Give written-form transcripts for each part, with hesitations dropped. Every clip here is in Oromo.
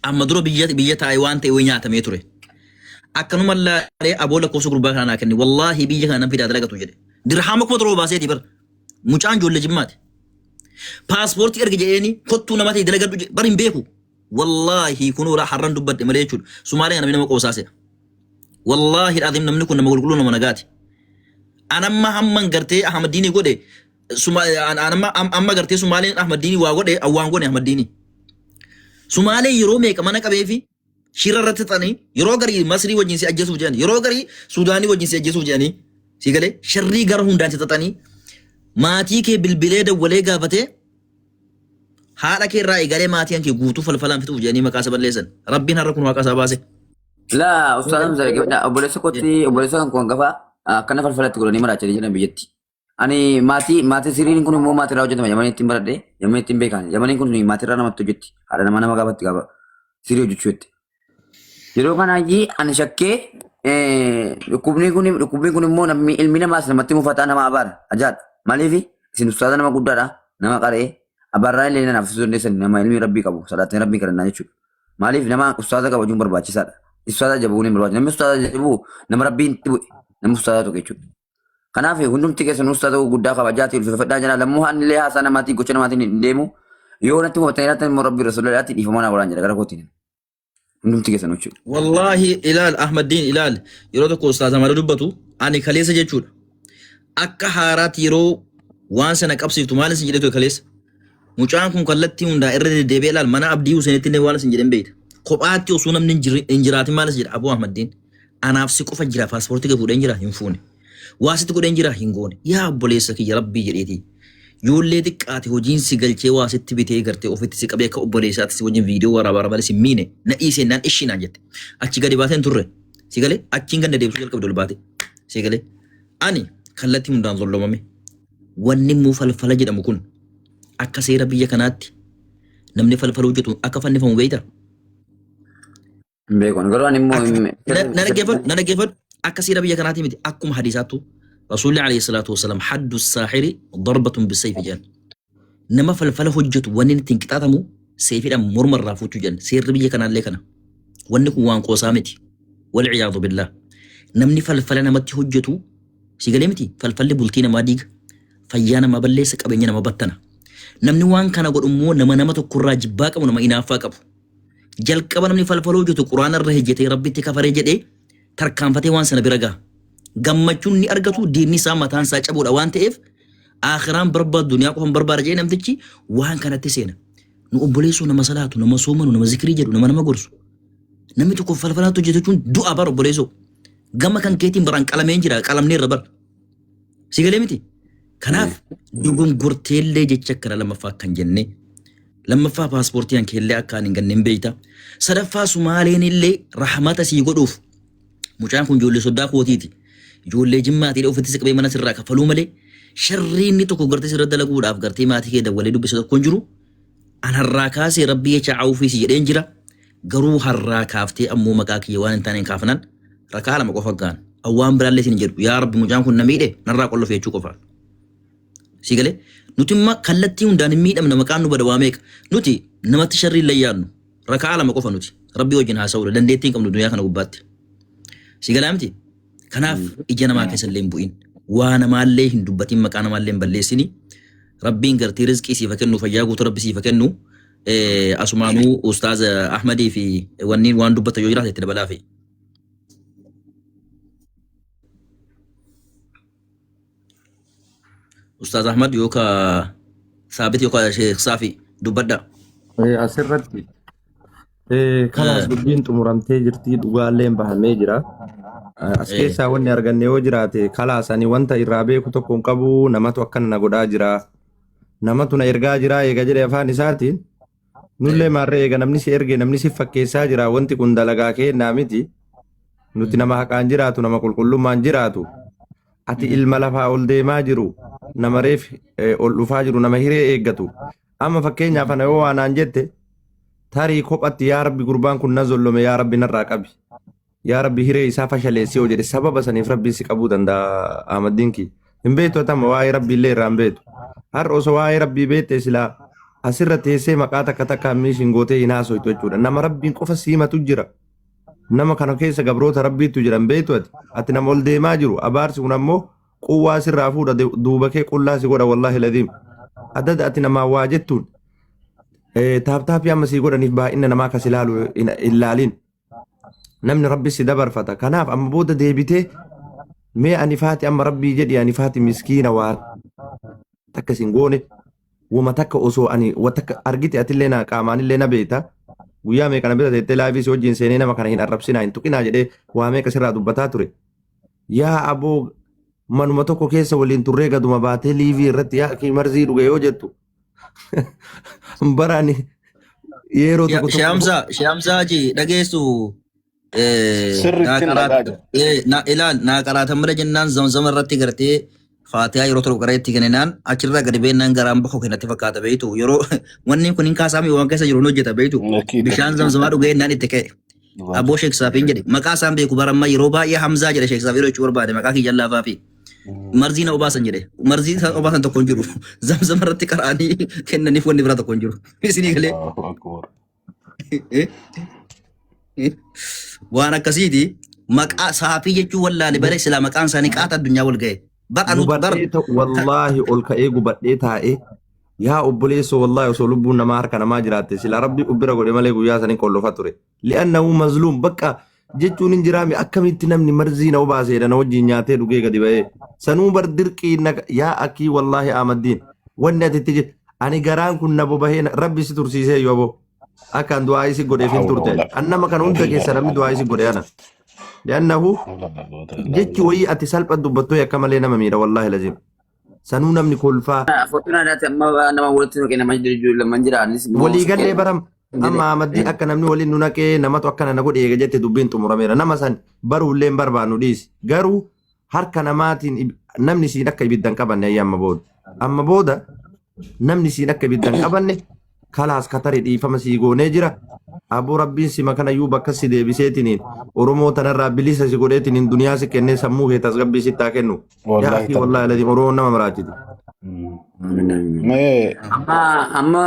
amma dura biyya Taayiwaan ta'e wayii nyaatamee ture. Akkanuma illee aboola koosoo gurbaa kanaa kenni wallaahi biyya kana fidaa dalagatu jedhe. Dirhaama kuma torba baaseeti bar mucaan ijoollee jimmaati. Paaspoortii erga jedheeni kottuu nama ta'e dalagadhu bar hin beeku. Wallaahi kunuura har'an dubbadhe malee jechuudha. Sumaalee kana nama qoosaase. Wallaahi dhaadhim namni kun nama qulqulluu nama nagaati. Anamma hamman gartee Ahmadiini godhe amma gartee Sumaaleen Ahmadiini waa godhe awwaan godhe Ahmadiini. Sumaalee yeroo meeqa mana qabee fi shira irratti xanii yeroo garii Masrii wajjin si ajjeesuuf jedhani yeroo garii Suudaanii wajjin si ajjeesuuf jedhani si galee sharrii gara hundaan si xaxanii maatii kee bilbilee dawwalee gaafatee haadha kee irraa eegalee maatii kee guutuu falfalaan fixuuf jedhanii maqaa isa balleessan rabbiin har'a kun waaqa isaa baase. لا أستاذ زرقي أبولي سكوتي أبولي سكان كون كفا كنا فلفلت تقولني مرة عشان يجينا بيجتي أني ماتي سيرين كوني مو ماتي راوجت ما يماني تيم برده يماني تيم بيكان يماني كوني ماتي رانا ماتو جتي هذا نمانا ما قابت قابا سيريو جتشوت يروح أنا أجي أنا شكّي كوبني كوني مو نمي المينا ماس نمتي مفتانا ما أبار أجاد مالي في سين أستاذ نما قدرة نما قارئ أبار راي لينا نفسه نسن نما علمي ربي كابو صلاة ربي كرنا يشوف مالي في نما أستاذ كابو جنبر باتشي سار Ustaza jabu ni berwajib. Nama ustaza jabu, nama Rabbin tibu, nama ustaza tu kecut. Karena fi hundum tiga sen ustaza tu gudda kau bajati ulfi fadda jana lamuhan leha sana mati kucina mati ni demo. Yo nanti mau tanya tanya mau Rabbi Rasulullah ti di mana orang jadi gara kotin. Hundum tiga sen ucu. Wallahi ilal Ahmadiin ilal yeroo tokko ustaza mara dubbatu ani kaleessa jechuudha. Akka haaraatti yeroo waan sana qabsiiftu maal isin jedhetu kaleessa. Mucaan kun kallattii hundaa irra deddeebi'ee ilaal mana abdii Huseenitti illee waan isin jedhan beekta. Kophaatti osoo namni hin jiraatin maalis jedha Abuu Ahmadiin anaaf si qofa jira paaspoortii gadi fuudheen jira hin fuune waasitti godheen jira hin goone yaa obboleessa kiyya rabbii jedheeti yoollee xiqqaate hojiin si galchee waasitti bitee gartee ofitti si qabee akka obboleessaatti si wajjin viidiyoo waraabaa malee si miine na dhiisee naan ishinaan jette achi gadi baateen turre si galee achiin ganda deebisuu jalqabde ol baate si galee ani kallattii hundaan zollomame wanni immoo falfala jedhamu kun akka seera biyya kanaatti namni falfala hojjetu akka fannifamu beekta. Bekon garuu ani immoo nana geeffadhu akka seera biyya kanaati miti akkuma hadiisaattu rasuulli alayhi salaatu wasalaam haddu saahiri darbatun bisayfi jedhan nama falfala hojjetu wanni ittiin qixaatamu seefiidhaan morma irraa fuuchuu jedhan seerri biyya kanaallee kana wanni kun waan qoosaa miti wal ciyaadu billah namni falfala namatti hojjetu si galee miti falfalli bultii namaa diiga fayyaa namaa balleessa qabeenya nama battana namni waan kana godhu immoo nama tokkorraa jibbaa qabu nama inaaffaa qabu. Jalqaba namni falfala hojjetu quraana irra hejjetee rabbitti kafaree jedhee tarkaanfatee waan sana bira gaha. Gammachuun ni argatu diinni isaa mataan isaa cabuudha waan ta'eef akhiraan barbaadu duniyaa qofan barbaada jedhee namtichi waan kanatti seena. Nu obboleessuu nama salaatu nama soomanu nama zikirii jedhu nama gorsu. Namni tokko falfalaatu hojjetu jechuun du'a bara obboleessoo. Gama kan keetiin baraan qalameen jira qalamni irra bara. Si galee miti. Kanaaf dogongorteellee jecha kana lammaffaa kan jenne. Lammaffaa paaspoortii hanke illee akkaan hin ganneen beeyta. Sadaffaa Sumaaleen illee rahmata sii godhuuf. Mucaan kun ijoollee soddaa kootiiti. Ijoollee jimmaatii ofitti si qabee mana sirraa kaffaluu malee sharrii inni tokko gartee sirra dalaguudhaaf gartee maatii kee dawwalee dubbisa tokko hin jiru. An harraa kaasee rabbii jecha caawuufii jedheen jira. Garuu harraa kaaftee ammoo maqaa kiyya waan hin taaneen kaafanan rakaa lama qofa gaan. Awwaan biraallee sin jedhu yaa rabbi mucaan kun na miidhe narraa qollofee jechuu qofa. Si galee nuti immoo kallattii hundaan hin miidhamne maqaan nu bada waa meeqa nuti namatti sharrii illee yaadnu rakaa lama qofa nuti rabbii wajjin haasa'uudha dandeettii hin qabnu duniyaa kana gubbaatti. Si galaa miti kanaaf ija namaa keessa illee hin bu'in waa namaallee hin dubbatin maqaa namaallee hin balleessini rabbiin gartii rizqii siifa kennu fayyaa guutuu rabbi siifa kennu asumaanuu ustaaz Ahmadii fi wanniin waan dubbata yoo jiraate itti dabalaa fi. Ustaz Ahmad yoka Sabit yoka Sheikh Safi dubbadda. Asirratti kanaas dubbiin xumuramtee jirti dhugaallee bahamee jira. As keessaa wanni arganne yoo jiraate kalaasanii wanta irraa beeku tokko hin qabu namatu akkana na godhaa jira. Namatu na ergaa jira eega jedhee afaan isaatiin nullee maarree eega namni si erge namni si fakkeessaa jira wanti kun dalagaa kennaa miti. Nuti nama haqaan jiraatu nama qulqullummaan jiraatu. Ati ilma lafaa ol deemaa jiru nama reef ol dhufaa jiru nama hiree eeggatu amma fakkeenyaaf ana yoo waanaan jette tarii kophatti yaa rabbi gurbaan kun na zollome yaa rabbi narraa qabi yaa rabbi hiree isaa fashaleessi yoo jedhe sababa saniif rabbiin si qabuu danda'a Ahmadiin ki hin beektu atama waa'ee rabbi illee irraa hin beektu har'a osoo waa'ee rabbii beekte silaa asirra teessee maqaa takka takka ammeeshin gootee hin haasoytu jechuudha. Nama rabbiin qofa siimatu jira. Nama kana keessa gabroota rabbiitu jiran beektu ati nama ol deemaa jiru abaarsi kun ammoo quwwaa sirraa fuudha duuba kee qullaa si godha wallaahi ladiim. Addada ati namaa waa jettuun taaptaappii amma sii godhaniif baay'ina namaa kas ilaalu ilaaliin. Namni rabbi si dabarfata. Kanaaf amma booda deebitee mee ani faati amma rabbii jedhi ani faati miskiina waan takka sin goone wama takka osoo ani watakka argite atillee na qaamaanillee na beeta. Guyyaa meeqana bira teettee laayivii si wajjin seenee nama kana hin arrabsinaa hin tuqinaa jedhee waa meeqa sirraa dubbataa ture. Yaa aboo manuma tokko keessa waliin turree gaduma baatee liivii irratti yaa kii marzii dhuge yoo jettu barani yeroo tokko tokko Shamsa ji dhageessu ilaal naa qaraatan mala jennaan zamzama irratti gartee Faatihaa yeroo tokko qareetti kennaan achirraa gadi beennaan garaan bakka kennatti fakkaata beeytu yeroo wanni kun hin kaasaami waan keessa jiru hojjeta beeytu bishaan zamzamaa dhugee naan itti ka'e aboo Sheek Saafiin jedhe maqaa isaan beeku baramma yeroo baay'ee Hamzaa jedhe Sheek Saafii jechuu barbaade maqaa kiyya laafaa fi marzii na obaasan jedhe marzii obaasan tokko hin jiru zamzama irratti qaraanii kennaniif wanni biraa tokko hin jiru isinii galee waan akkasiiti maqaa Saafii jechuu wallaale bare sila maqaan isaanii qaata addunyaa wal ga'e. Wallahi ol ka'ee gubadhee taa'ee yaa obboleessoo wallahi osoo lubbuun namaa harka namaa jiraatte sila rabbi ubbira godhe malee guyyaa sanii qollofa ture. Li'annahu mazluum bakka jechuun hin jiraame akkamitti namni marzii na obaaseedha na wajjin nyaatee dhugee gadi ba'ee sanuu bar dirqii yaa akkii wallahi Ahmaddiin wanni ati itti ani garaan kun na bobahee rabbi si tursiisee yoo boo akkaan du'aa isi godheef hin turte annama kan hunda keessa namni du'aa isi godhe ana. لأنه جت وي أتصل بدبتو يا كمال أنا مميرة والله لازم سنونا من كل فا فوتنا ده ما أنا ما قلت لك أنا ما أدري جو لما نجرا ولي قال لي برام أما مدي أكنا من ولي نونا كي نما توكنا نقول إيه جت دبين تمر ميرا نما سن برو لين بربانو ديس جارو هركنا ماتين نمني سينك يبدن كبن يا أما بودا نمني سينك يبدن كبن خلاص كتر دي فمسي جو نجرا أبو ربي سما كان يوبا كسيدة بيسيتنين أرومو تنرى بليس سيقولتين الدنيا سكنة سموه تزغب بيسيتا كنو يا أخي والله الذي أرونا ما مراجد أما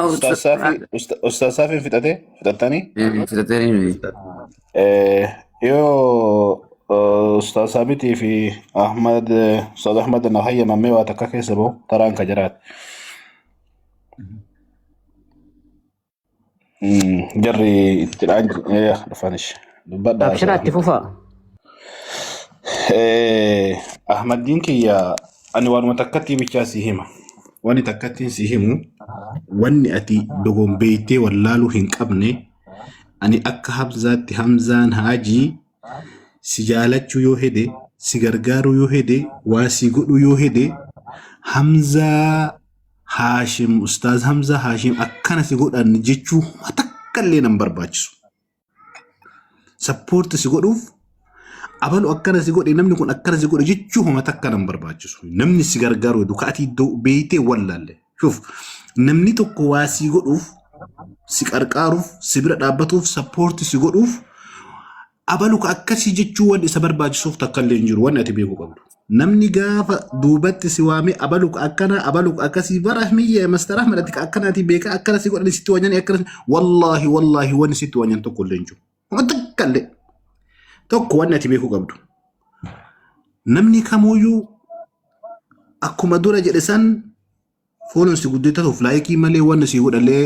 أستاذ سافي فتاتني فتاتني يو أستاذ سابتي في أستاذ أحمد النهاية ممي واتكاكي سبو تران كجرات جري تلعب رفانش أبشرات تفوفا أحمد دينك يا أنا وان متكتي بيشاسيهما واني تكتي سيهمو واني أتي دوغم بيتي واللالو هنك أبني أني أكهب ذات همزان هاجي سجالتشو يوهدي سيغرغارو يوهدي واسيغو يوهدي همزة هاشم أستاذ حمزة هاشم أكنا سيقول أن جيتشو ما تكلي نمبر باجسو سبورت سيقول أبلو أكنا سيقول نمني كون أكنا سيقول جيتشو ما تكلي نمبر باجسو نمني سيقرقارو دوكاتي دو بيتي ولا اللي شوف نمني تقوى سيقول سيقرقارو سيبرا دابتو سبورت سيقول أبلو أكسي جيتشو وان إسابر باجسو تكلي نجر وانا تبيكو قبل namni gaafa duubatti si waame abaluk akkasii barahmiyye mastar ahmadatik akkanati beeka akkana si godhan sitti wanyan akkana wallahi wani sitti wanyan tokko illee hin jiru takkalle tokko wanni ati beekuu qabdu namni kamuyyuu akkuma dura jedhe san foolon si gudditatuuf laayikii malee wanni si godhallee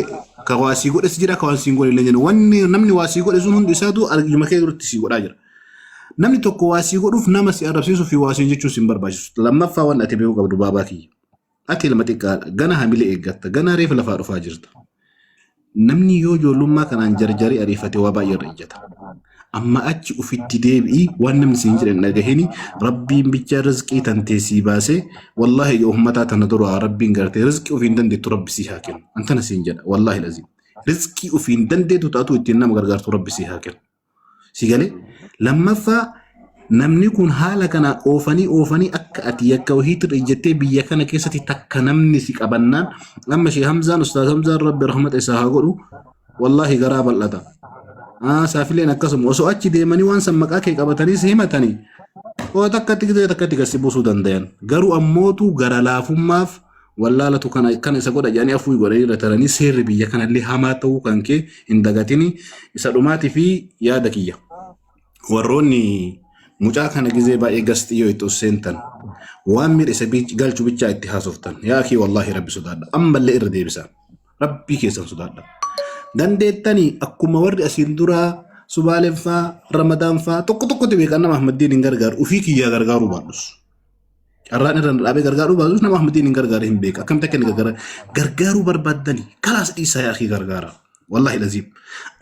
ka waa si godhe si jira ka waan si godhe illee jenna wanni namni waa si godhe sun hundi isaatu argima kee duratti si godhaa jira. namni tokko waasii godhuuf nama si arrabsiisuu fi waasii jechuun sin barbaachisu lammaffaa waan ati beekuu qabdu baabaa kiyya ati ilma xiqqaadha gana hamilee eeggatta gana reefa lafaa dhufaa jirta namni yoo ijoollummaa kanaan jarjarii ariifate waa baay'ee irra ijjata amma achi ufitti deebi'i waan namni siin jedhan dhagahini rabbiin bicha rizqii tantee sii baasee wallahi yoo ummataa tana dura rabbiin gartee rizqii ofiin dandeettu rabbi sii haa kennu antana siin jedha wallahi laziim rizqii ofiin dandeettu taatu ittiin nama gargaartu rabbi sii haa kennu si galee lammaffaa namni kun haala kana oofanii akka ati yakka wahiitir ijjettee biyya kana keessatti takka namni si qabannaan amma Sheekh Hamzaan Ustaaz Hamzaan rabbi rahmata isaa haa godhu wallahi garaa bal'ata saafileen akkasuma osoo achi deemanii waan san maqaa kee qabatanii si himatanii oo takkatti gadi buusuu dandayan garuu ammootu gara laafummaaf wallaalatu kana isa godha jedhanii afuu godhanii lataranii seerri biyya kanallee hamaa ta'uu kan kee hin dagatini isa dhumaatii fi yaada kiyya. Warroonni mucaa kana gizee baay'ee gastii yoo itti seentan waan miidhisa galchuu bichaa itti haasoftan yaa akii wallaahi rabbi sodaadha ammallee irra deebisa rabbii keessan sodaadha. Dandeettanii akkuma warri asiin duraa Subaaleffaa Ramadaanfaa tokkotti beekan nama Ahmaddiin hin gargaaru ofii kiyyaa gargaaruu baadhus. Carraan irra dhaabee gargaaruu baadhus nama Ahmaddiin hin gargaare hin beeka akkamitti akka inni gargaaruu barbaaddanii kalaas dhiisaa yaa akii gargaara. Wallahi laziim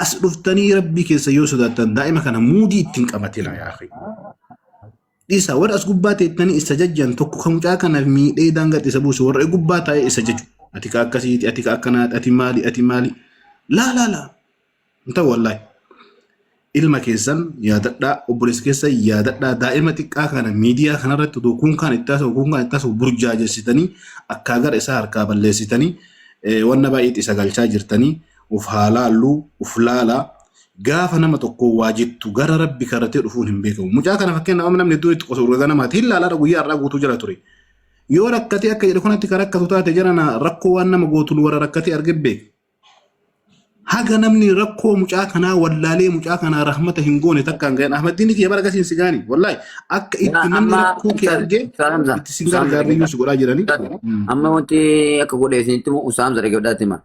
as dhuftanii rabbii keessa yoo sodaattan daa'ima kana muudii ittiin qabatina yaa akhi. Dhiisaa warra as gubbaa teettanii isa jajjan tokko kan mucaa kanaaf miidhee daangaa isa buusu warra gubbaa taa'ee isa jaju. Ati ka akkasiiti ati ka akkanaati ati maali laa. Inta wallahi. Ilma keessan yaadadhaa obboleessa keessan yaadadhaa daa'ima xiqqaa kana miidiyaa kanarratti kun kan itti haasa'u burjaajessitanii akka gara isaa harkaa balleessitanii wanna baay'ee isa galchaa jirtanii uf haalaallu uf laalaa gaafa nama tokko waajittu gara rabbi karatee dhufuun hin beekamu. Mucaa kana fakkeenyaaf namni iddoo itti qosa urga namaati hin laalaadha guyyaa irraa guutuu jira ture. Yoo rakkatee akka jedhu kanatti kan rakkatu taate jarana rakkoo waan nama gootuun warra rakkatee arge beeka. Haga namni rakkoo mucaa kanaa wallaalee mucaa kanaa rahmata hin goone takkaan ga'an Ahmaddiin kiyya bara gasiin sigaanii wallahi akka itti namni rakkoo kee argee itti sin gargaarri iyyuu si godhaa jiranii. Amma wanti akka godhe isinitti moo Usaam Zaree godhaatti hima.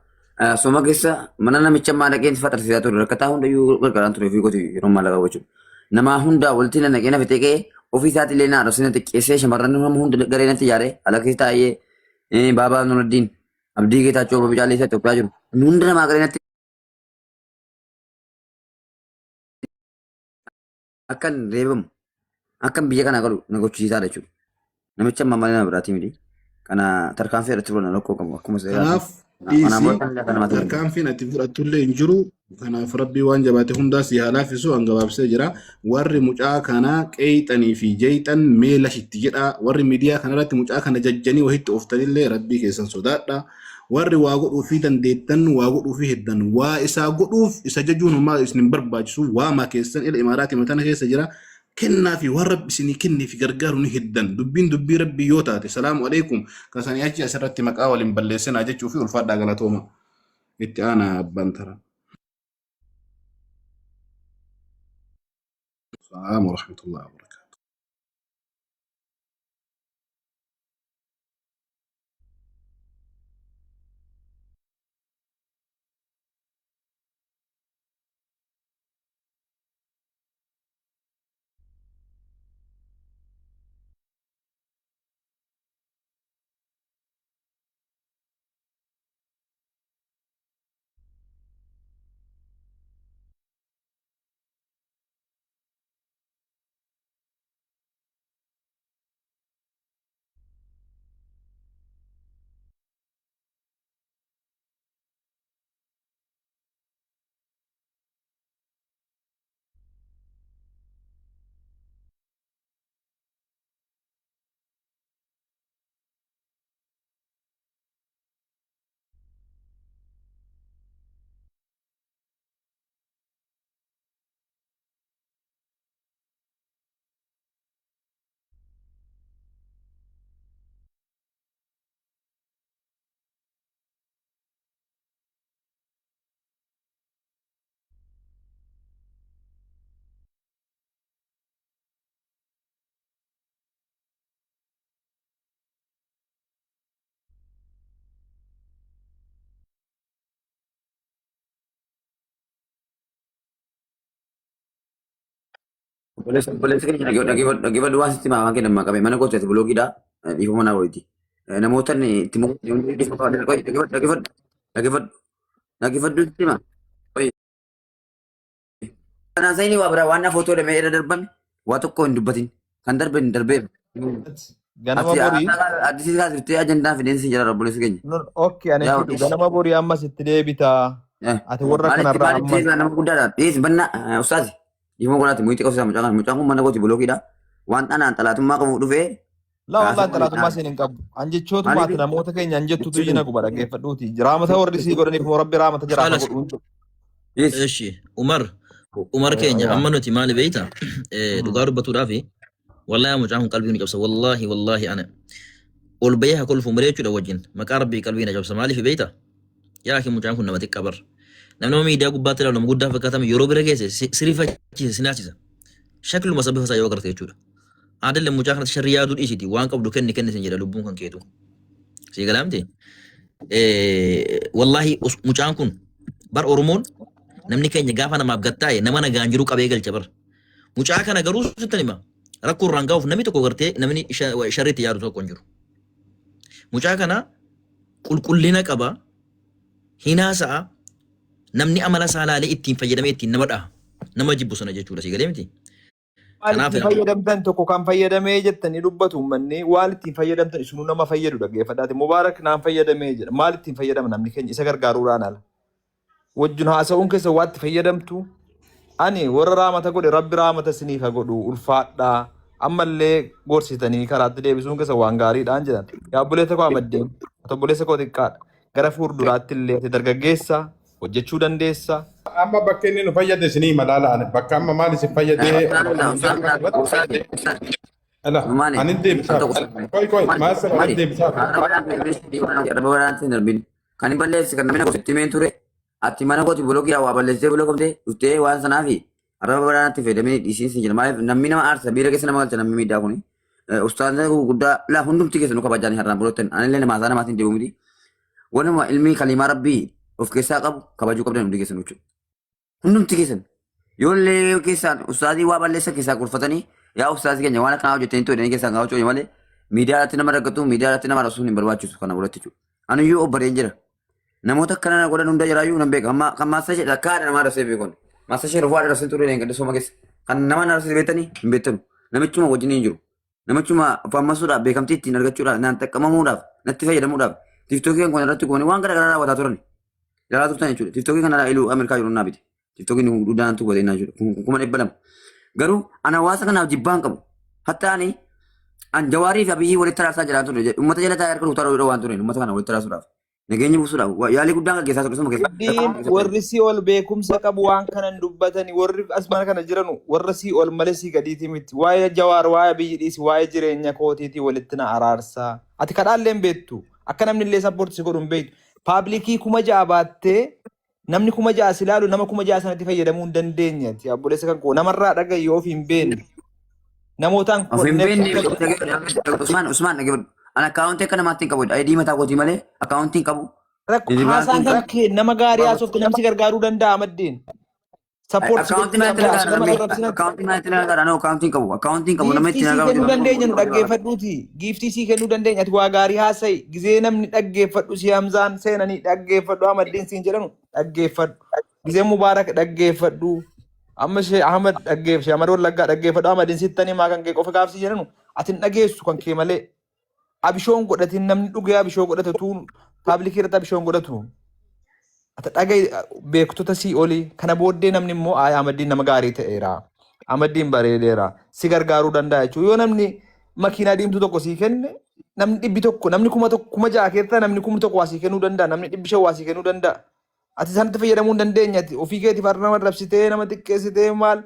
Soma keessa mana namicha maallaqeen faxarsiisaa ture rakkataa hundayyuu gargaaraan ture ofii kooti yeroo maallaqa gochuudha. Nama hundaa walitti naqee na fitee qe'ee ofii isaati illee naa dhosina xiqqeessee shamarran nama hunda garee natti yaare ala keessa taa'ee Baabaa Nuraddiin Abdii Geetaachoo Babicaalee isa Itoophiyaa jiru hunda namaa garee natti akan reebamu akan biyya kana galu na gochisiisaa jechuudha. Namicha amma malee na biraatii miti. Kana tarkaanfii irratti fudhanna rakkoo qabu akkuma seeraa. Kanaaf tarkaanfiin ati fudhattullee hin jiru. Kanaaf rabbii waan jabaate hundaas yaalaafisuu hangabaabsee jira. Warri mucaa kanaa qeeyxanii fi jeeyxan meela shitti jedha. Warri miidiyaa kanarratti mucaa kana jajjanii wahitti ooftanillee rabbii keessan sodaadha. Warri waa godhuu fi dandeettan waa godhuu fi heddan waa isaa godhuuf isa jajuun homaa isin barbaachisu waa maa keessan ila imaaraati matana keessa jira. Kennaa fi warra isinii kennii fi gargaaru ni heddan dubbii rabbii yoo taate salaamu alaikum kasanii achi asirratti maqaa waliin balleessinaa jechuu fi ulfaadhaa galatooma itti aanaa abbaan tara. Salaamu rahmatullahi wa barakatuh. Obboleessa keenya dhaggeeffadhu waan sitti maamaa kennan maqabe mana kootti buloogiidha dhiifama manaa waliiti. Namoota itti dhaggeeffadhu sitti himaa. Kanaan saayinii waa biraa waan footoo dhamee irra darbame waa tokko hin dubbatin kan darbe hin darbeera. Ganama borii. Addisiis kaasirtee ajandaan fideensi jira obboleessa keenya. Okey ani ganama borii ammas itti deebita. Ati warra kanarraa ammas. Nama guddaadha. Dhiyeessi bannaa ustaasi. Dhiifama godhaati muhiitii qabsiisa mucaan kun mana kooti buloogiidha. Waan dhanaan xalaatummaa qabu dhufee. Laa wallaan xalaatummaa siin hin qabu. Anjechootumaati namoota keenya anjettutu jina guba dhaggeeffadhuuti. Raamata warri sii godhaniif moo rabbi raamata jiraata godhuun. Eshi Umar keenya amma nuti maali beeyta dhugaa dubbatuudhaaf wallahi mucaan kun qalbii ni qabsa wallahi ana ol bayee haa kolfu malee jechuudha wajjin maqaa rabbii qalbii na cabsa maaliif beeyta yaa akhi mucaan kun nama xiqqaa bar namni miidiyaa gubbaatti ilaalu nama guddaa fakkaatame yeroo bira geesse sirifachiisa sinaachisa shakluma sabbifa isaa yoo agarte jechuudha aadalle mucaa kanatti sharri yaaduu dhiisiti waan qabdu kenni sin jedha lubbuun kan keetu sii galaamte wallahi mucaan kun bar oromoon namni keenya gaafa namaaf gattaa'e nama nagaan jiru qabee galcha bar mucaa kana garuu sittan hima rakkoo irraan gahuuf namni tokko gartee namni sharriitti yaadu tokko hin jiru mucaa kana qulqullina qaba hinaasa'a namni amala isaa laalee ittiin fayyadamee ittiin nama dhaha nama jibbu sana jechuudha sii galee miti. Maalitti fayyadamtan tokko kan fayyadamee jettanii dubbatu uummanni waan ittiin fayyadamtan isinuu nama fayyadu dhaggeeffadhaati mubaarak naan fayyadamee jedha maal ittiin fayyadama namni keenya isa gargaaruudhaan ala wajjin haasa'uun keessa waan itti fayyadamtu ani warra raamata godhe rabbi raamata isiniif godhu ulfaadhaa ammallee gorsitanii karaatti deebisuun keessa waan gaariidhaan jedhan yaa obboleessa koo amaddeen obboleessa koo xiqqaadha gara fuulduraatti illee ati dargaggeessa hojjechuu dandeessa. Amma bakka inni nu fayyade isinii madaalaan bakka amma maal isin fayyadee ani deebisaa koy maasa ani deebisaa kan hin balleessi kan namni gosotti himeen ture ati mana kooti buloogi waa balleessitee buloogamte dhuftee waan sanaa fi arraba baraatti fayyadamee dhiisiinsi jira maaliif namni nama aarsa biira keessa nama galcha namni miidhaa kuni ustaazaa guddaa laa hundumti keessa nu kabajaan har'aan bulootan anillee namaasaa namaatiin deebi'u miti wanuma ilmi kalimaa rabbii of keessaa qabu kabajuu qabdan hundi keessan jechuudha. Hundumti keessan yoollee keessaan ustaazii waa balleessa keessaa kurfatanii yaa ustaazii keenya waan akkanaa hojjettanii to'atanii keessaan gaafachuu malee miidiyaatti nama raggatu miidiyaatti nama rasuun hin barbaachisu kana godhatti jechuudha. Aniyyuu obbareen jira. Namoota akkana godhan hunda jiraayyuu nan beeka. Amma kan maasa ishee dhakkaadha nama rasee beekon. Maasa ishee rufaa rasee turre hin gadda sooma keessa. Kan nama rasee beektanii hin beektanu. Namichuma wajjin hin jiru. Namichuma faamasuudhaaf beekamtii ittiin argachuudhaaf naan xaqqamamuudhaaf natti fayyadamuudhaaf tiiftookiin kun irratti kun waan gara garaa raawwataa turan. Jalaa turtan jechuudha. Tiiftookiin kana iluu Ameerikaa jiru naa biti. Tiiftookiin guddaan tu godhee naa jiru. Kuma dhibba lama. Garuu ana hawaasa kanaaf jibbaan qabu. Hatta ani an jawaarii fi abiyyii walitti raarsaa jiraa ture. Uummata jala taa'ee harka ruutaa waan ture. Uummata kana walitti raarsuudhaaf. Nageenya buusuudhaaf yaalii guddaan gaggeessaa ture. Abdiin warri sii ol beekumsa qabu waan kanan dubbatanii warri asmaan kana jiranu warra sii ol malee sii gadiiti miti. Waa'ee jawaar waa'ee abiyyi dhiisi waa'ee jireenya kootiitii walitti na araarsaa. Ati kadhaallee hin beektu. Akka namni illee sappoorti si godhu hin beektu. Paablikii 6,000 baattee namni 6,000 si ilaalu nama 6,000 sanatti fayyadamuu hin dandeenyeeti. Abboleessa kan koo namarraa dhagaye of hin beekne. Namootaan Usmaan dhaggeeffadhu. Ana akkaawuntii akka namaatti hin qabu. Ayidii mataa kootii malee akkaawuntii hin qabu. Haasaan kan kee nama gaarii haasofte namsi gargaaruu danda'a maddeen. Akkaawuntii qabu. Nama itti nagaa kennuu dandeenya nu dhaggeeffadhuuti. Giiftii sii kennuu dandeenya ati waa gaarii haasa'i. Gizee namni dhaggeeffadhu si Hamzaan seenanii dhaggeeffadhu Ahmadiin siin jedhanu dhaggeeffadhu. Gizee Mubaarak dhaggeeffadhu. Amma ishee Ahmad dhaggeeffadhu. Ahmad Wallaggaa dhaggeeffadhu Ahmadiin sittanii maa kan kee qofa gaafsii jedhanu ati hin dhageessu kan kee malee. Abishoon godhatiin namni dhugee abishoo godhatatu paablikii irratti abishoon godhatu. Ati dhagaye beektota sii olii kana booddee namni immoo Ahmadiin nama gaarii ta'eera. Ahmadiin bareedeera. Si gargaaruu danda'a jechuudha. Yoo namni makiinaa diimtuu tokko sii kenne namni 100 namni 6,000 keessaa namni 1,000 waa sii kennuu danda'a. Namni 500 waa sii kennuu danda'a. Ati sanatti fayyadamuu hin dandeenye ati ofii keetiif har'a nama rabsitee nama xiqqeessitee maal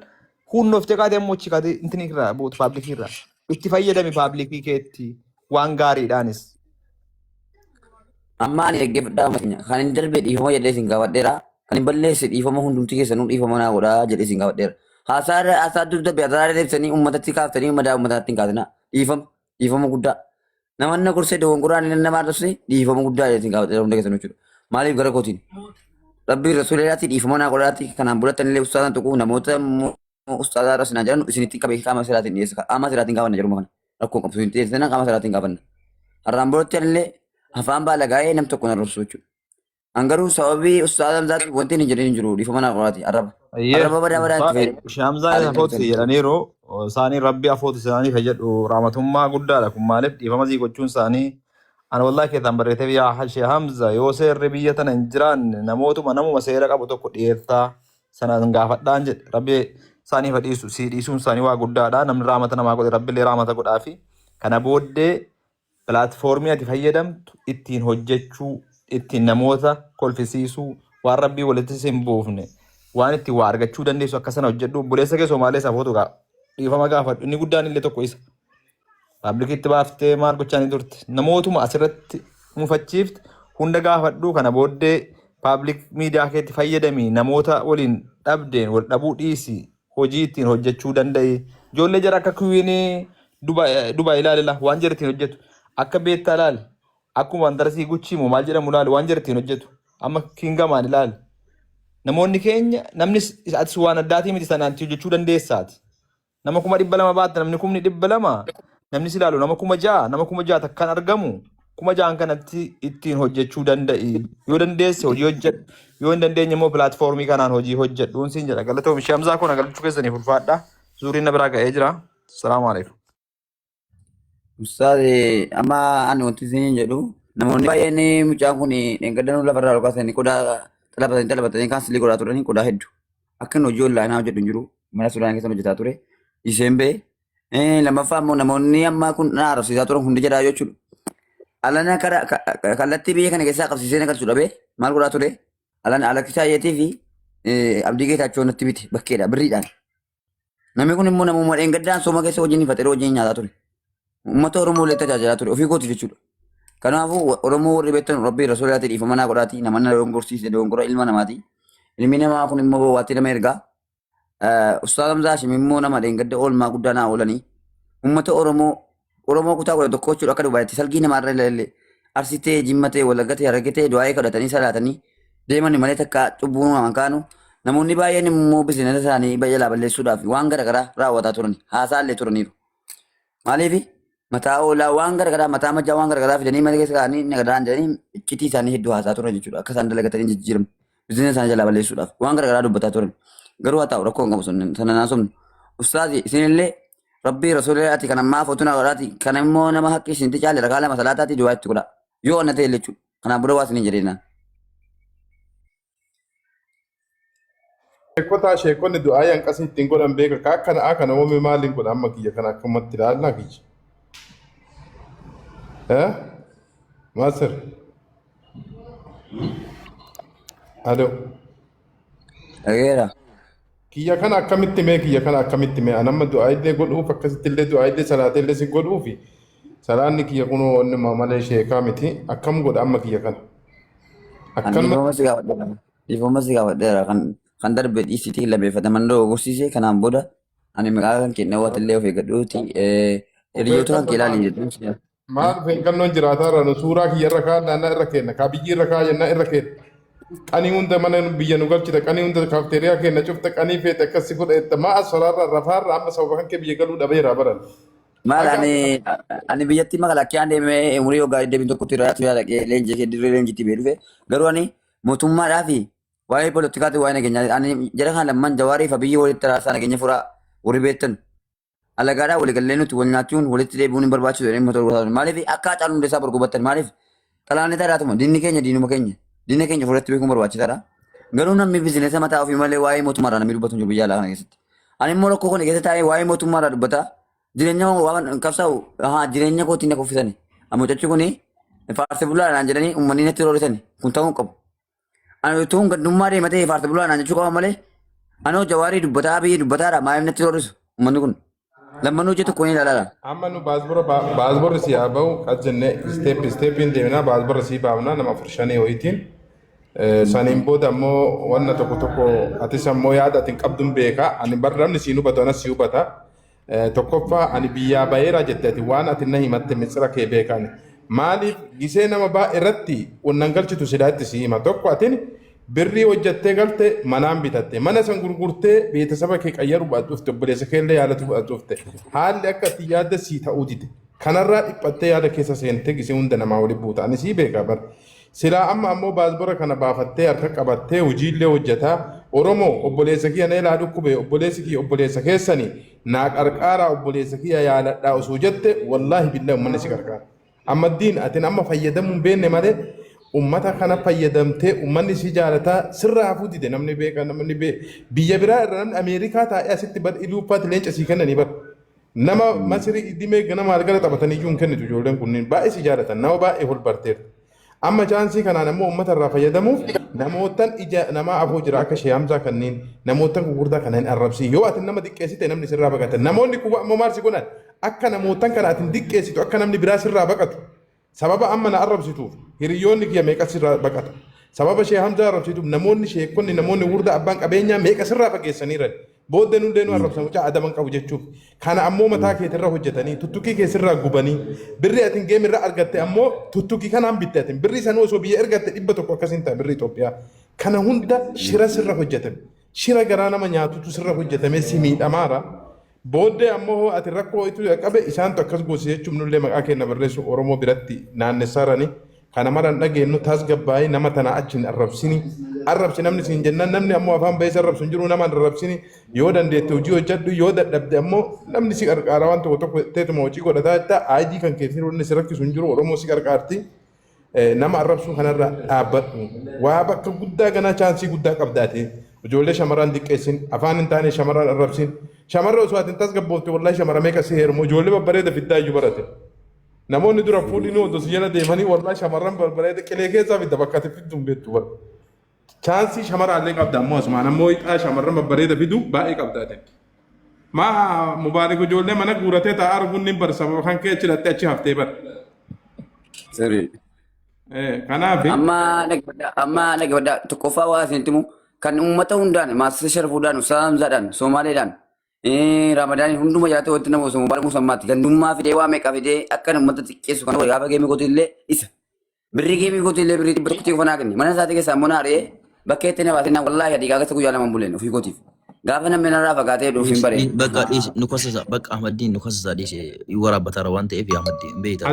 hunnooftee kaatee ammoo achi kaatee intini irraa buutu paablikii irraa. Itti fayyadami paablikii keetti. Waan gaariidhaanis. Amma ani dhaggeeffadhaa keenya kan hin darbee dhiifama jedhee isin gaafadheera. Kan hin balleesse dhiifama hundumti keessanuu dhiifama naa godhaa jedhee isin gaafadheera. Haasaa dubda beekataa deebisanii uummatatti kaaftanii uummatatti hin kaasina. Dhiifama guddaa. Namoonni gorsee dogongoraan inni nama arrabse dhiifama guddaa jedhee isin gaafadheera hunda keessanuu jechuudha. Maaliif gara kootiin? Rabbi rasuulilaatti dhiifama naa godhaatti kanaan bulatan illee ustaazan tokko namoota ustaazaa irra sinaa jiran isinitti qabee qaama siraatiin dhiyeessa. Qaama siraatiin gaafanna jedhuma kana. Rakkoo qabsu hin dhiyeessina qaama siraatiin gaafanna. Har'aan booratti illee afaan baala gaa'ee nam tokko narrabsu jechuudha. Angaruu sababii ustaaz Hamzaatti wanti hin jedhin jiru dhiifama naa godhaati arraba. Arraba badaa badaa itti fayyadu. Hamzaan afooti jedhaniiru isaanii rabbi afooti isaanii fayyadu raamatummaa guddaadha kun maaliif dhiifama sii gochuun isaanii ana wallahi keessan barreetee yaa hashee Hamza yoo seerri biyya tana hin jiraanne namuma seera qabu tokko dhiyeessaa sanaan gaafadhaan jedhe rabbi isaanii fadhiisu si dhiisuun isaanii waa guddaadha namni raamata namaa godhe rabbillee raamata godhaa fi kana booddee pilaatfoormii ati fayyadamtu ittiin hojjechuu ittiin namoota kolfisiisuu waan rabbii walitti hin buufne waan ittiin waa argachuu dandeessu akka sana hojjedhu buleessa kee Somaalees afootu dhiifama gaafadhu inni guddaan illee tokko isa Paablikitti baaftee maal gochaanii turte? Namootuma asirratti mufachiifte hunda gaafadhuu kana booddee paablik miidiyaa keetti fayyadamii namoota waliin dhabdeen wal dhabuu dhiisi hojii ittiin hojjechuu danda'i. Ijoollee jara akka kuwiinii Dubaay ilaalila waan jara ittiin hojjetu akka beektaa ilaali akkuma wantarasii guchiimu maal jedhamu ilaali waan jara ittiin hojjetu amma kingamaan ilaali. Namoonni keenya namni atis waan addaatii miti sanaatti hojjechuu dandeessaati. Nama 200 baatte namni 200 namni si ilaalu nama 6,000 takkaan argamu 6,000 kanatti ittiin hojjechuu danda'i. Yoo dandeesse hojii hojjedhu yoo hin dandeenye immoo pilaatfoormii kanaan hojii hojjedhuun siin jedha. Galatoom ishee Hamzaa kun galchuu keessaniif ulfaadha. Zuuriin na biraa ga'ee jira. Salaamu alaikum. Ustaz amma ani wanti isin jedhu namoonni baay'een mucaan kun dheengaddanuu lafarraa ol kaasanii qodaa xalabatanii kaansilii godhaa turanii qodaa hedduu akka hojii onlaayinaa hojjedhu hin jiru mana Sudaan keessa hojjetaa ture isheen bee lammaffaa immoo namoonni amma kun na arabsiisaa turan hundi jedhaa jechuudha. Alana kallattii biyya kana keessaa qabsiisee nagarsu dhabee maal godhaa ture alana alakkisaa yeetii fi abdii geetaachoo natti biti bakkeedha birriidhaan. Namni kun immoo namuma dheengaddaan sooma keessa hojiin hifatee hojiin nyaataa ture. Uummata Oromoo illee tajaajilaa ture ofii kooti jechuudha. Kanaafuu Oromoo warri beektan Rabbii Rasuulaati dhiifama naa godhaati nama na dogongorsiise dogongora ilma namaati. Ilmi namaa kun immoo waatti nama ergaa. Ustaaz Hamzaa Hashim immoo nama dheengadda oolmaa guddaa naa oolanii. Uummata Oromoo kutaa godhe tokko jechuudha akka Dubaayitti salgii namaarra ilaalle arsitee jimmatee wallaggatee harargetee du'aayee kadhatanii salaatanii deeman malee takka cubbuu namaan kaanu. Namoonni baay'een immoo bizinesa isaanii baay'ee balleessuudhaaf waan garaagaraa raawwataa turan haasaallee turaniiru. Maaliif mataa oolaa waan garaagaraa mataa majjaa waan garaagaraa fidanii mana keessa kaa'anii nagadaan jedhanii iccitii isaanii hedduu haasaa turan jechuudha. Akka isaan dalagatanii jijjiiramu bizinesa isaanii jalaa balleessuudhaaf waan garaagaraa dubbataa turan. Garuu haa ta'u rakkoo hin qabu sana naasofnu. Ustaazi isinillee Rabbii Rasuulaati kan ammaa footuna godhaati kan immoo nama haqqi isinti caalle rakaa lama salaataati du'aa itti godha. Yoo onna ta'e jechuudha. Kanaaf booda waa isin jedheenaan. Sheekonni du'aa yanqasii ittiin godhan beeka ka akkana uumame maaliin godha amma kiyya kana akkumatti ilaalaa kiyya. Maasir. Aloo. Dhageera. Kiyya kana akkamitti mee kiyya kana akkamitti mee anamma du'aa illee godhuuf akkasitti illee du'aa illee salaatee illee si godhuufi salaanni kiyya kunoo wanni maamalee sheekaa miti akkam godha amma kiyya kana. Dhiifama si gaafadheera kan darbe dhiisitii labeeffataman dogogorsiise kanaan booda ani maqaa kan kenne watillee of eeggadhuuti hiriyoota kan keelaalii jedhu. Maal feenqannoon jiraataa irra nu suuraa kiyya irra kaa naannaa irra kenna kaa biyyi irra kaa jennaa irra kenna. Qanii hunda mana biyya nu galchita qanii hunda kaafteeriyaa kenna cufta qanii feete akkasi godha maa asfaraarra rafaarra amma sababa kan kee biyya galuu dhabeera baran. Maal ani biyyatti makalakkiyaan deemee umurii waggaa 21 irraa tuyaa dhaqee leenjii kee dirree leenjiitti bee dhufe garuu ani mootummaadhaa fi waa'ee poolitikaati waa'ee nageenyaa ani jara kan lamman jawaarii fi biyyi walitti raasaa nageenya furaa warri beektan alagaadhaa waliigallee nuti wal nyaachuun walitti deebi'uun hin barbaachisu jedhanii motora gurguratan maaliif akka caalu hundeessaa bargubatan maaliif xalaanee taadhaatuma diinni keenya diinuma keenya diinni keenya fuulatti beekuun barbaachisaadha. Garuu namni bizinesa mataa ofii malee waa'ee mootummaadhaa namni dubbatu hin jiru biyya alaa kana keessatti. Ani immoo rakkoo kana keessa taa'ee waa'ee mootummaadhaa dubbata jireenya waan qabsaa'u jireenya kootiin na kuffisani. Ammocachi kuni faarsa bulaadhaan jedhanii uummanni natti roorrisani kun ta'uu qabu. Ani utuun gaddummaa deematee faarsa bulaadhaan jechuu qaba malee anoo jawaarii dubbataa biyyi dubbataadha maayif natti roorrisu uummanni kun. Lammanuu hojjetu kun ilaala. Amma nu baasborri si haa bahu as jennee isteeppiin deemnaa baasborri si baafnaa nama 5 wayitiin. Saniin booda ammoo wanna tokko atis ammoo yaada atiin qabduun beekaa ani barramni siin hubatu anas si hubata. Tokkoffaa ani biyyaa baheera jette ati waan ati na himatte misira kee beekan. Maaliif gisee nama baay'ee irratti wannan galchitu sidaatti si hima tokko atiin birrii hojjattee galte manaan bitatte mana san gurgurtee beetasaba kee qayyaru baadhuufte obboleessa keellee yaadatu baadhuufte haalli akka ati yaadda sii ta'uu dide kanarraa dhiphattee yaada keessa seentee gisee hunda namaa waliin buuta ani sii beekaa bar silaa amma ammoo baasbora kana baafattee harka qabattee hojiillee hojjetaa Oromoo obboleessa kiyya na ilaa dhukkube obboleessi kiyya obboleessa keessanii naa qarqaaraa obboleessa kiyya yaaladhaa osoo jette wallaahi billaa uummanni si qarqaara amma diin atin amma fayyadamuun beenne malee ummata kana fayyadamtee ummanni si jaalataa sirraa hafuu dide namni beeka namni biyya biraa irra namni Ameerikaa taa'ee asitti bar iluuppaatti leenca sii kennanii bar nama Masirii dhimee nama argala taphatanii iyyuu hin kennitu ijoolleen kunniin baay'ee si jaalatan nama baay'ee ol barteerta. Amma chaansii kanaan ammoo ummata irraa fayyadamuuf namootan ija namaa afuu jira akka Shee Hamzaa kanneen namootan gurgurtaa kanneen arrabsii yoo ati nama xiqqeessite namni sirraa baqata namoonni kuba ammoo maal si godhan akka namootan kana atin diqqeessitu akka namni biraa sirraa baqatu sababa amma na arrabsituuf hiriyoonni kiyya meeqa sirraa baqata sababa shee hamza arrabsituuf namoonni sheekonni namoonni wurda abbaan qabeenyaa meeqa sirraa fageessaniiran booddee nu deenu arrabsamu caa adaman qabu jechuuf kana ammoo mataa keetirra hojjetanii tuttukii keessirraa gubanii birri atin geemirra argatte ammoo tuttukii kanaan bitte atin birri sanuu osoo biyya ergatte 100 akkasin ta'a birri Itoophiyaa kana hunda shira sirra hojjetame shira garaa nama nyaatutu sirra hojjetame si miidhamaara booddee ammoo ati rakkoo itu qabe isaantu akkas gosi jechuun nullee maqaa kenna barreessu Oromoo biratti naannessaarani kana maran dhageenyu tasgabbaa'ii nama tana achin arrabsi namni siin jennaan namni ammoo afaan baay'ee arrabsu hin jiru nama arrabsini yoo dandeette hojii hojjedhu yoo dadhabde ammoo namni si qarqaara waan tokko teetuma hojii godhataa jetta ID kan keessi wanni si rakkisu hin jiru Oromoo si qarqaarti nama arrabsu kanarra dhaabbadhu waa bakka guddaa ganaa chaansii guddaa qabdaate ijoollee shamarran diqqeessin afaan hin taane shamarran arrabsin shamarra osoo atin tasgabboofte wallahi shamara meeqa si heerumu ijoollee babbareeda fiddaa iyyuu barate namoonni dura fuudhinii odoo si jala deemanii wallahi shamarran babbareeda qilee keessaa fidda bakka ati fiddu hin beektu bara chaansii shamarraallee qabda ammoo asumaan ammoo ixaa shamarran babbareeda fidu baay'ee qabdaate maa mubaarik ijoollee mana guuratee taa'aa arguun ni barsa kan kee achi achi haftee bara Sirrii. kanaaf Amma dhaggeeffadhaa tokkoffaa waa isinitimu kan uummata hundaan maasisa sharafuudhaan saamsaadhaan Somaaleedhaan Ramadaaniin hunduma jiraatee walitti nama osoo mubaarak musammaatti gandummaa fidee waa meeqa fidee akka uummata xiqqeessu kan gaafa geemii gootillee isa birrii geemii gootillee birrii dhibba tokkotti uffannaa kenni mana isaatii keessaa ammoo naaree bakka itti na baasee wallaahi adii gaagasa guyyaa lama buleen ofii gootiif gaafa namni narraa fagaatee dhuuf hin baree. Bakka dhiisi nu kosisa bakka Ahmadiin nu kosisa dhiisi waraabbatara waan ta'eef Ahmadiin beeyta.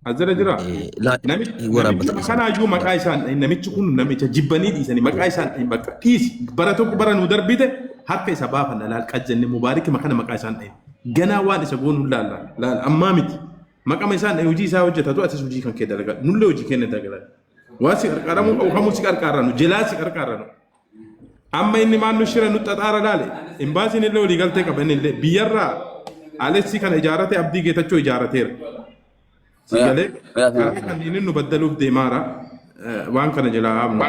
Azira jira. Namichi kanaayyuu maqaa isaan namichi kun namicha jibbanii dhiisanii maqaa isaan bakka dhiisi bara tokko bara nu darbite harka isa baafan laal qajjanne mubaarik makana maqaa isaan dhayin ganaa waan isa goonu laal ammaa miti maqama isaan hojii isaa hojjetatu atis hojii kan kee dalagaa nullee hojii kenna dalagaa waan si qarqaramu qabu kamuu si qarqaranu jelaa si qarqaranu amma inni maan nu shira nu xaxaara laale imbaasiin illee walii galtee qaban illee biyyarraa alessi kana ijaarate abdii geetachoo ijaarateera. Sigalee kan inni nu baddaluuf deemaara waan kana jalaa amnu.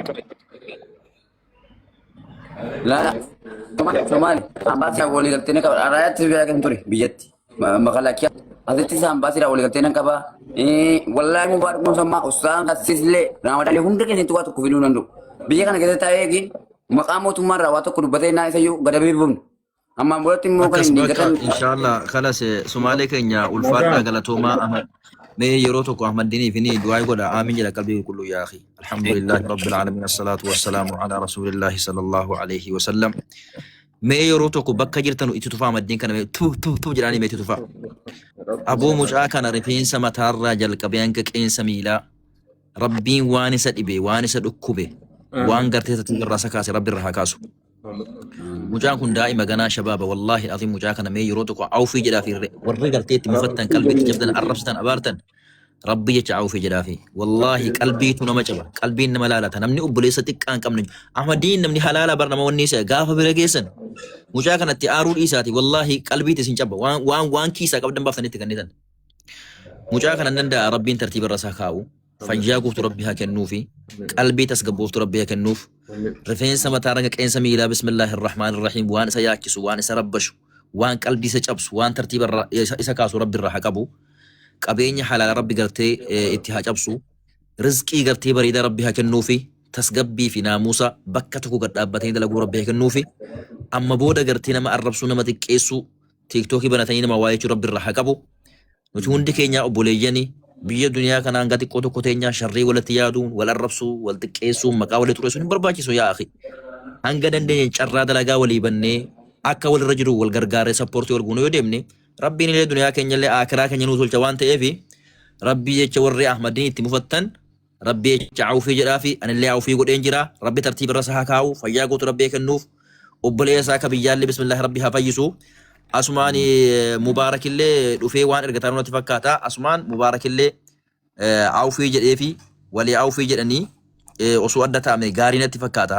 Laa Somaali ambaasiidhaan walii galtee na qaba raayyaatti biyya kan ture biyyatti makalakiyaa asitti isaa ambaasiidhaan walii galtee na qaba wallaahi mubaarak musammaa usaan taasislee Ramadaalee hunda keessatti waa tokko fiduu danda'u biyya kana keessatti taa'ee eegi maqaa mootummaarraa waa tokko dubbatee naa isayyuu gadabee bifamnu. Amma booti immoo kan inni gatan inshallah kalas Somaalee keenya ulfaadhaa galatoomaa Ahmad mee yeroo tokko Ahmadiiniif ni du'aa godha aamin jedha qalbii qulqulluu yaa akhi alhamdulillahi rabbil alamin assalatu wassalamu ala rasulillahi sallallahu alayhi wa sallam mee yeroo tokko bakka jirtanu itti tufaa Ahmadiin kana tu jedhanii mee itti tufaa aboo mucaa kana rifeensa mataarraa jalqabee hanga qeensa miilaa rabbiin waan isa dhibe waan isa dhukkube waan gartee tatti irraa sakaase rabbi irraa kaasu mucaan kun daa'ima ganaa shabaaba wallahi azim mucaa kana mee yeroo tokko awfii jedhaa fi warri garteetti mufattan qalbii jabdan arrabsatan abaartan rabbi jecha awfii jedhaa fi wallahi qalbiitu nama caba qalbiin nama laalata namni obboleessa xiqqaa hin qabne Ahmadiin namni halaala bar nama wanni isa gaafa bira geessan mucaa kanatti aaruu dhiisaati wallahi qalbiitu isin caba waan kiisaa qabdan baaftanitti kennitan mucaa kana danda'a rabbiin tartiiba irra isaa kaa'u fayyaa guutuu rabbi haa kennuufi qalbii tasgabbooftu rabbi haa kennuuf rifeensa mataa ranga qeensa miilaa bismillahi irrahmaan irrahiim waan isa yaachisu waan isa rabbashu waan qalbii isa cabsu waan tartiiba isa kaasu rabbi irraa haa qabu qabeenya halaala rabbi gartee itti haa cabsu rizqii gartee bareedaa rabbi haa kennuufi tasgabbii fi naamusa bakka tokko gad dhaabbatanii dalaguu rabbi haa kennuufi amma booda gartee nama arrabsuu nama xiqqeessuu tiiktookii banatanii nama waa jechuu rabbi irraa haa qabu nuti hundi keenya obboleeyyanii biyya duniyaa kana hanga xiqqoo tokko teenyaa sharrii walitti yaaduun wal arrabsuu wal xiqqeessuun maqaa walii xureessuun hin barbaachisu yaa akhi hanga dandeenye carraa dalagaa walii bannee akka walirra jiru wal gargaaree sappoortii wal guunuu yoo deemne rabbiin illee duniyaa keenya illee akiraa keenya nuu tolcha waan ta'eef rabbii jecha warri Ahmadiin itti mufattan rabbii jecha awfii jedhaa fi anillee awfii godheen jira rabbi tartiiba irra isaa kaa'u fayyaa guutuu rabbii kennuuf obboleessa akka biyyaallee bismillaahi rabbi haa fayyisu asumaan mubaarakillee dhufee waan ergataan natti fakkaata asumaan mubaarakillee awfii jedhee fi walii awfii jedhanii osoo adda taa'ame gaarii natti fakkaata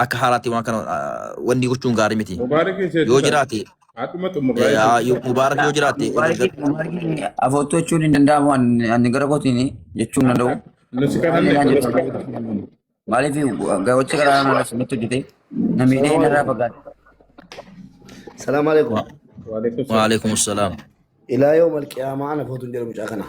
akka haaraatti waan kana wanni gochuun gaarii miti yoo jiraate mubaarak yoo jiraate afootu jechuun hin danda'amu ani gara kootiin jechuun danda'u maaliif gaawwachi karaa naannoo sanatti hojjete namni narraa fagaate. السلام عليكم. وعليكم السلام. إلى يوم القيامة أنا فوت جل مشاكنا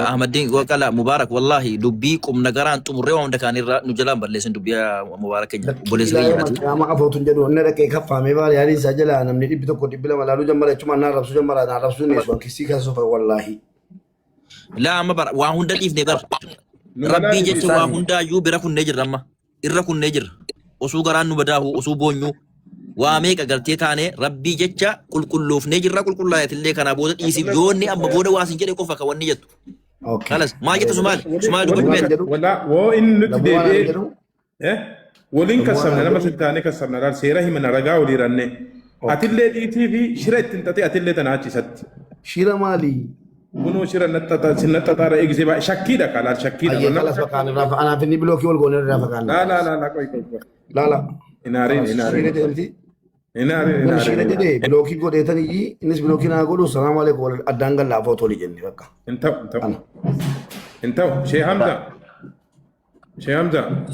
أحمد الدين وقال مبارك والله دبيكم نقران تمر يوم دكان نجلان بلسن دبيا مبارك بلسن إلى يوم القيامة أفوت جل وأنا لك كفا مبار يعني سجل أنا من يبي تقول يبي لما لالو جمرة كم أنا رفسو جمرة أنا رفسو نيسوان كيسي كاسوف والله لا مبار وهوندا كيف نبر ربي جت وهوندا يو بيركون نجر رما إركون نجر وسو قران نبداه وسو بونيو واميك أقلتي تاني ربي جتة كل لوف نجر كل لا يتلي كان أبوه يسيب جوني أما بوده واسين جري كوفا كوني جت أوكي خلاص ما جت سمال دو بيت ولا وإن نتدي ولين كسرنا لما ستاني كسرنا قال سيره من رجع وليرني أتلي دي تي في شريت تنتي أتلي تناچي ست شيرا مالي كنو شير نتتا سنتتا رأيك زي شكي ده كلا شكي ده أيه خلاص بكان رافع أنا في نبلوكي والقول رافع كان لا كوي لا إنارين شيرا جدي بلوكي قول إتاني إنس بلوكي ناقولو السلام عليكم الدانغال لا فوتولي جني بكا انتو شيء حمزة